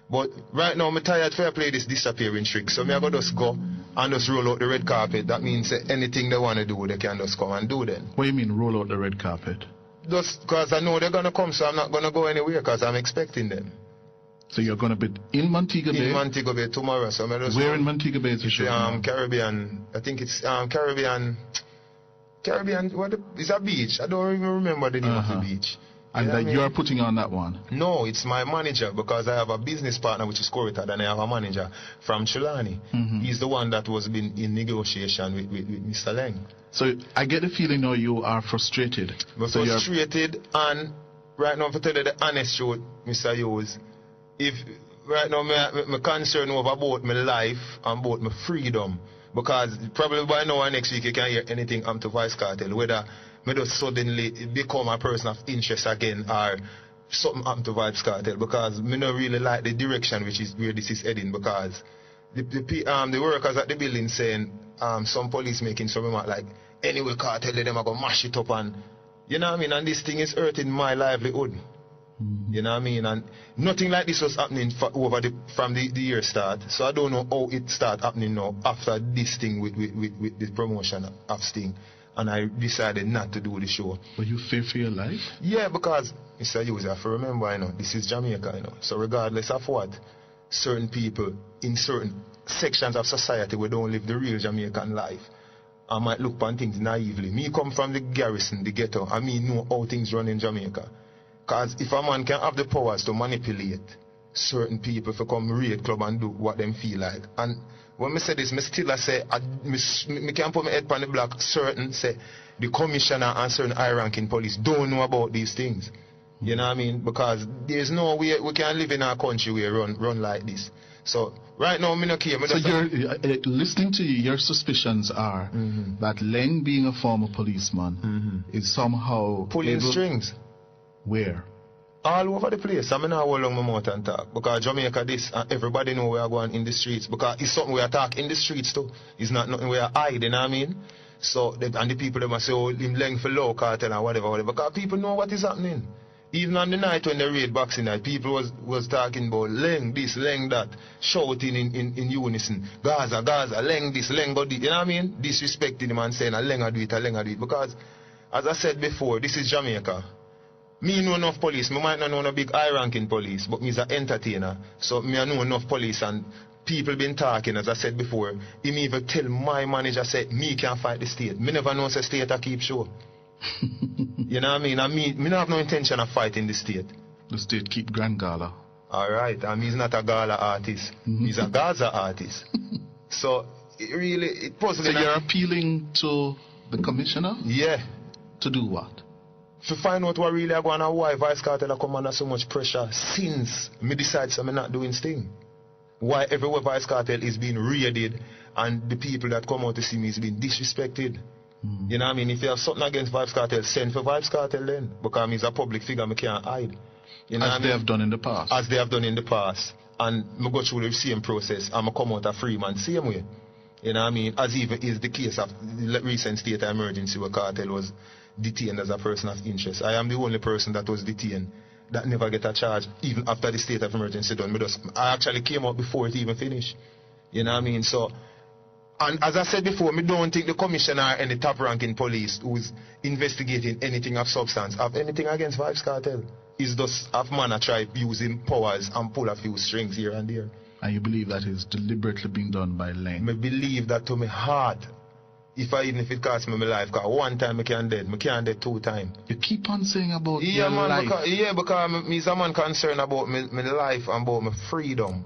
But right now, I'm tired for play this disappearing trick. So I go just go and just roll out the red carpet. That means anything they want to do, they can just come and do then. What do you mean roll out the red carpet? Just because I know they're going to come, so I'm not going to go anywhere because I'm expecting them. So you're going to be in Montego Bay? In Montego Bay tomorrow. So where in Montego Bay is the show? Caribbean. I think it's Caribbean. It's a beach. I don't even remember the name of the beach. And that you are putting on that one? No, it's my manager, because I have a business partner which is Corita, and I have a manager from Chilani. He's the one that was been in negotiation with Mr. Leng. So I get the feeling now you are frustrated. I'm frustrated, and right now, to tell you the honest truth, Mr. Hughes, if right now my concern over about my life and about my freedom, because probably by now or next week you can hear anything to Vybz Kartel, whether me just suddenly become a person of interest again or something happen to Vybz Kartel, because me don't really like the direction which is where this is heading, because the workers at the building saying some police making some remark like, anyway Kartel them are going to mash it up, and you know what I mean, and this thing is hurting my livelihood. You know what I mean, and nothing like this was happening from the year start, so I don't know how it start happening now after this thing with the promotion of Sting. And I decided not to do the show. But you fear for your life? Yeah, because, Mr. Hughes, you have to remember, this is Jamaica, So regardless of what, certain people in certain sections of society we don't live the real Jamaican life, I might look upon things naively. Me come from the garrison, the ghetto, and me know how things run in Jamaica. Because if a man can have the powers to manipulate certain people to come raid club and do what them feel like, and when I say this, I still say, I can't put my head on the block, certain say, the commissioner and certain high-ranking police don't know about these things. You know what I mean? Because there's no way we can live in our country where run like this. So, right now, I'm not care. So you're, listening to you, your suspicions are that Leng, being a former policeman, is somehow pulling strings. Where? All over the place. I mean, I hold on my mouth and talk. Because Jamaica this, and everybody know we are going in the streets. Because it's something we are talk in the streets too. It's not nothing we are hide, you know what I mean? So, and the people, they must say, oh, him Leng for low cartel and whatever. Because people know what is happening. Even on the night when they raid Boxing Night, people was talking about Leng this, Leng that, shouting in unison. Gaza, Leng this, Leng go this. You know what I mean? Disrespecting him and saying, Leng do it, Leng do it. Because, as I said before, this is Jamaica. Me know enough police. Me might not know no big high-ranking police, but me's an entertainer. So me I know enough police, and people been talking, as I said before. He me even tell my manager, say, me can't fight the state. Me never know say state I keep show. You know what I mean? And me don't have no intention of fighting the state. The state keep Grand Gala. Alright, and he's not a Gala artist. He's a Gaza artist. So, it puzzles. So you're appealing to the commissioner? Yeah. To do what? To find out what really going on, why Vybz Kartel come under so much pressure since me decide I'm not doing Sting. Why everywhere Vybz Kartel is being raided and the people that come out to see me is being disrespected. You know what I mean? If you have something against Vybz Kartel, send for Vybz Kartel then. Because he's a public figure, I can't hide. You know as they have done in the past. As they have done in the past. And I go through the same process and I come out a free man same way. You know what I mean? As even is the case of the recent state of emergency where Kartel was detained as a person of interest. I am the only person that was detained that never get a charge even after the state of emergency done. I actually came out before it even finished. You know what I mean? So, and as I said before, I don't think the commissioner and the top ranking police who's investigating anything of substance have anything against Vybz Kartel. It's just a man I try using powers and pull a few strings here and there. And you believe that is deliberately being done by Leng? I believe that to my heart. Even if it costs me my life, because one time I can't dead 2 times. You keep on saying about your life. Because me's a man concerned about my life and about my freedom.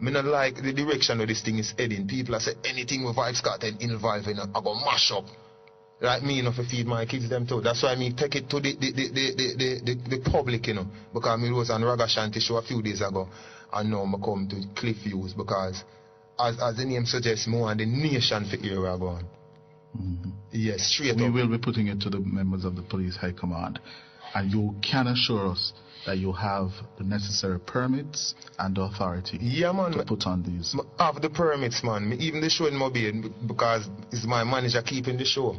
I don't like the direction of this thing is heading. People are saying anything with Vybz Kartel involved in, I go mash up. Like me, to feed my kids them too. That's why I take it to the public, Because I was on Raga Shanti show a few days ago. And now I come to Cliff Views because as the name suggests, more and the nation for here are going. Yes, straight up. We will be putting it to the members of the police high command, and you can assure us that you have the necessary permits and the authority to put on these. I have the permits, man. Even the show in Mobile, because it's my manager keeping the show.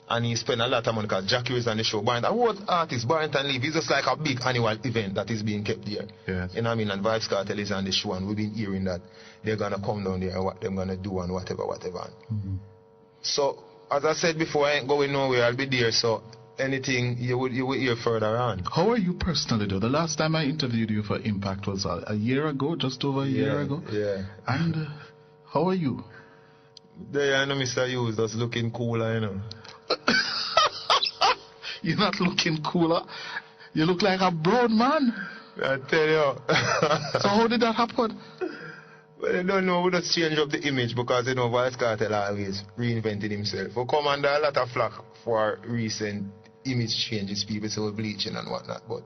And he spent a lot of money because Jackie was on the show. And what artist, Barrington Leave, it's just like a big annual event that is being kept there. Yes. You know what I mean? And Vybz Kartel is on the show, and we've been hearing that they're going to come down there and what they're going to do and whatever. Mm-hmm. So, as I said before, I ain't going nowhere. I'll be there. So, anything you would hear further on. How are you personally, though? The last time I interviewed you for Impact was a year ago, just over a year ago. Yeah. And how are you? There, I know Mr. Hughes just looking cooler, you know. You're not looking cooler. You look like a brown man. I tell you. So how did that happen? Well, I don't know. We just change up the image because, you know, Vybz Kartel always reinvented himself. We come under a lot of flack for recent image changes. People say we're bleaching and whatnot. But,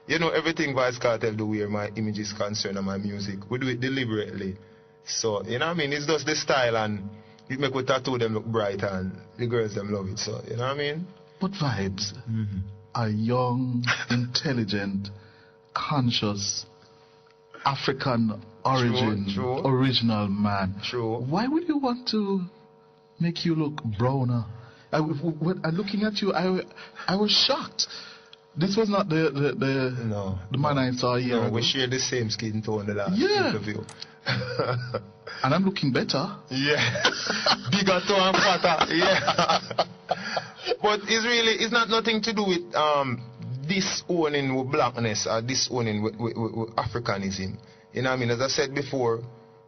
you know, everything Vybz Kartel do where my image is concerned and my music, we do it deliberately. So, you know what I mean? It's just the style, and it make we tattoo them look bright and the girls them love it. So, you know what I mean? But Vybz, a young, intelligent, conscious, African origin, original man. True. Why would you want to make you look browner? Looking at you, I was shocked. This was not the man I saw here. No, we share the same skin tone the last interview. And I'm looking better. Yeah. Bigger toe and fatter. Yeah. But it's not nothing to do with disowning with blackness or disowning with Africanism. You know what I mean? As I said before,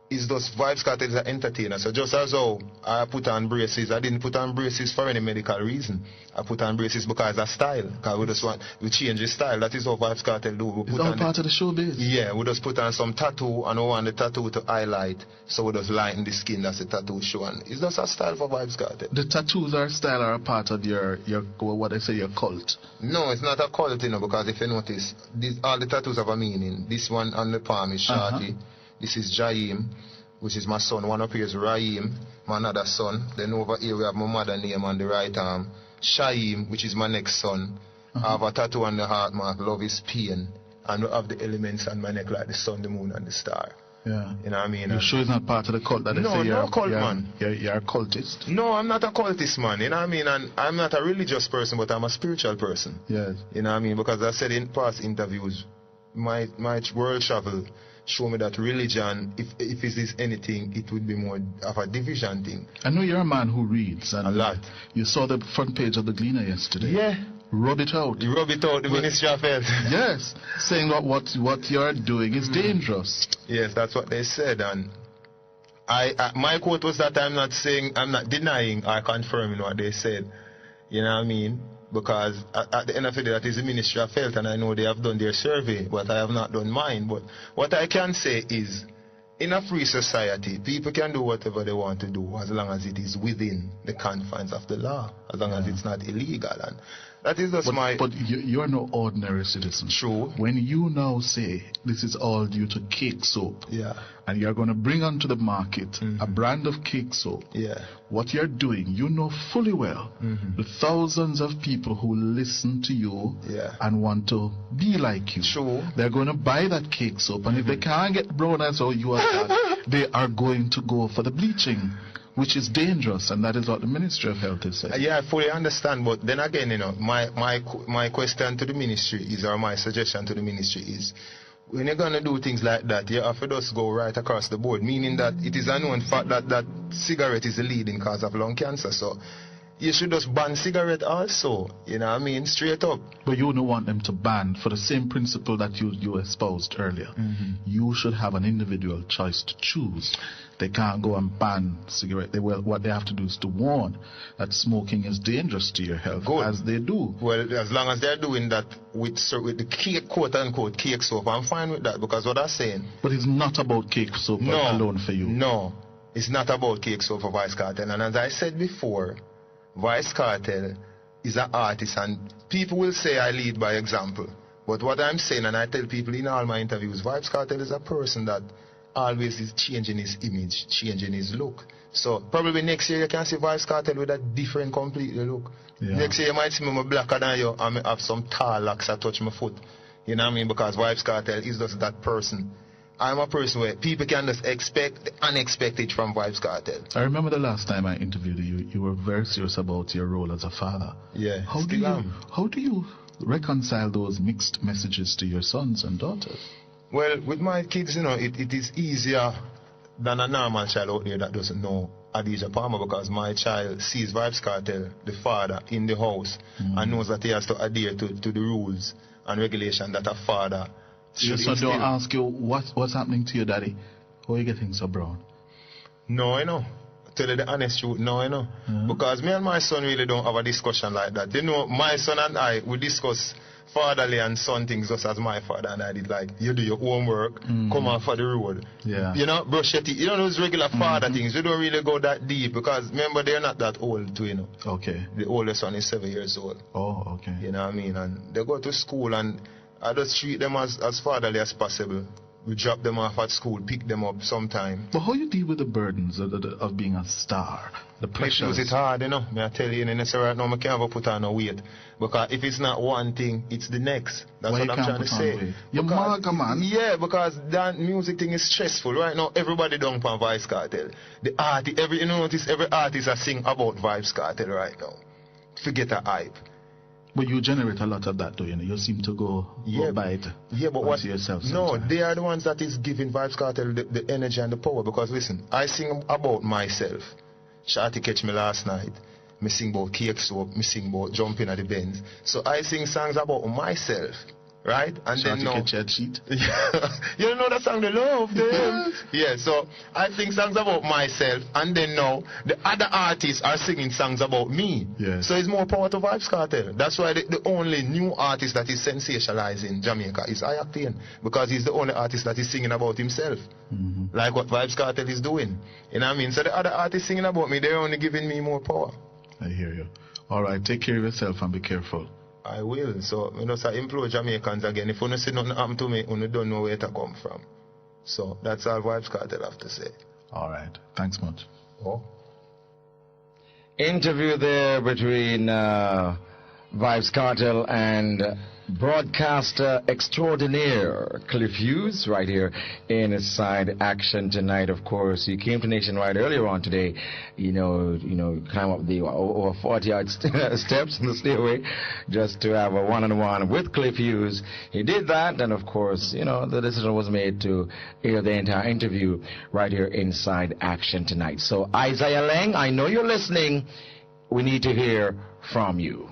it's just Vybz Kartel is an entertainer. So just as how I put on braces, I didn't put on braces for any medical reason. I put on braces because of style. Because we change the style. That is how Vybz Kartel do. It's all part of the showbiz. Yeah, we just put on some tattoo and we want the tattoo to highlight. So we just lighten the skin. That's the tattoo show. And it's just a style for Vybz Kartel. The tattoos or style are a part of your what I say, your cult. No, it's not a cult, you know, because if you notice, all the tattoos have a meaning. This one on the palm is Shorty. This is Jaim, which is my son. One up here is Raheem, my another son. Then over here we have my mother name on the right arm. Shaim, which is my next son. I have a tattoo on the heart mark, love is pain. And we have the elements on my neck like the sun, the moon, and the star. Yeah. You know what I mean? You sure it's not part of the cult that they say no cult, man. You're a cultist? No, I'm not a cultist, man. You know what I mean? And I'm not a religious person, but I'm a spiritual person. Yes. You know what I mean? Because I said in past interviews, my world travel show me that religion, if it is anything, it would be more of a division thing. I know you're a man who reads. And a lot. You saw the front page of the Gleaner yesterday. Yeah. Rub it out. You rub it out, the Ministry of Health. Yes. Saying what you're doing is dangerous. Yes, that's what they said. And my quote was that I'm not denying or confirming what they said. You know what I mean? Because at the end of the day, that is the Ministry of Health, and I know they have done their survey, but I have not done mine. But what I can say is, in a free society, people can do whatever they want to do as long as it is within the confines of the law, as long as it's not illegal. And that is just But you're no ordinary citizen. True. When you now say this is all due to cake soap, and you're going to bring onto the market a brand of cake soap, what you're doing, you know fully well the thousands of people who listen to you and want to be like you. True. They're going to buy that cake soap, and if they can't get brown as how you are, they are going to go for the bleaching, which is dangerous, and that is what the Ministry of Health is saying. Yeah, I fully understand, but then again, you know, my question to the ministry is, or my suggestion to the ministry is, when you're going to do things like that, you have to just go right across the board, meaning that it is a known fact that cigarette is the leading cause of lung cancer, so you should just ban cigarette also, you know what I mean, straight up. But you don't want them to ban for the same principle that you espoused earlier. You should have an individual choice to choose. They can't go and ban cigarette. What they have to do is to warn that smoking is dangerous to your health, as they do. Well, as long as they're doing that with the cake, quote-unquote, cake soap, I'm fine with that, because what I'm saying... But it's not about cake soap alone for you. No, it's not about cake soap for Vybz Kartel. And as I said before, Vybz Kartel is an artist, and people will say I lead by example. But what I'm saying, and I tell people in all my interviews, Vybz Kartel is a person that always is changing his image, changing his look. So probably next year you can see Vybz Kartel with a different completely look. Next year you might see me blacker than you, and I have some tall locks that touch my foot. You know what I mean? Because Vybz Kartel is just that person I'm a person where people can just expect the unexpected from Vybz Kartel. I remember the last time I interviewed you, you were very serious about your role as a father. Yeah. How do you reconcile those mixed messages to your sons and daughters? Well, with my kids, it is easier than a normal child out there that doesn't know Adidja Palmer, because my child sees Vybz Kartel, the father, in the house, and knows that he has to adhere to the rules and regulations that a father should Your son instill. don't ask you what's happening to your daddy? How are you getting so brown? No, I know. Tell you the honest truth, no, I know. Because me and my son really don't have a discussion like that. My son and I, we discuss fatherly and son things just as my father and I did. Like, you do your homework, come off for the road. Yeah. Brush your teeth. Those regular father things. We don't really go that deep, because remember, they're not that old too, Okay. The oldest one is 7 years old. Oh, okay. You know what I mean? And they go to school, and I just treat them as fatherly as possible. We drop them off at school, pick them up sometime. But how you deal with the burdens of being a star? The pressures? It's hard, May I tell you, right now, I can't ever put on no weight. Because if it's not one thing, it's the next. That's Why what I'm trying to say. You're maga, man. Yeah, because that music thing is stressful. Right now, everybody down on Vybz Kartel. The artist, notice every artist are sing about Vybz Kartel right now. Forget a hype. But you generate a lot of that, though, You seem to go by it. Yeah, but what? Yourself no, they are the ones that is giving Vybz Kartel the energy and the power. Because listen, I sing about myself. Shawty catch me last night. Me sing about cake soap. Me sing about jumping at the Benz. So I sing songs about myself. Right? And Shawty then now, catch your cheat. You know that song, they love them. Yeah, so I sing songs about myself, and then now the other artists are singing songs about me. Yeah. So it's more power to Vybz Kartel. That's why the only new artist that is sensationalizing Jamaica is Ayaktian, because he's the only artist that is singing about himself. Like what Vybz Kartel is doing. You know what I mean? So the other artists singing about me, they're only giving me more power. I hear you. All right, take care of yourself and be careful. I will. So, I implore Jamaicans again, if you don't see nothing happen to me, you don't know where it come from. So, that's all Vybz Kartel have to say. All right. Thanks much. Oh. Interview there between Vybz Kartel and broadcaster extraordinaire Cliff Hughes right here in Inside Action Tonight. Of course, he came to Nationwide earlier on today, climb up the over 40-yard steps in the stairway just to have a one-on-one with Cliff Hughes. He did that, and of course, the decision was made to air the entire interview right here Inside Action Tonight. So, Isaiah Lang, I know you're listening. We need to hear from you.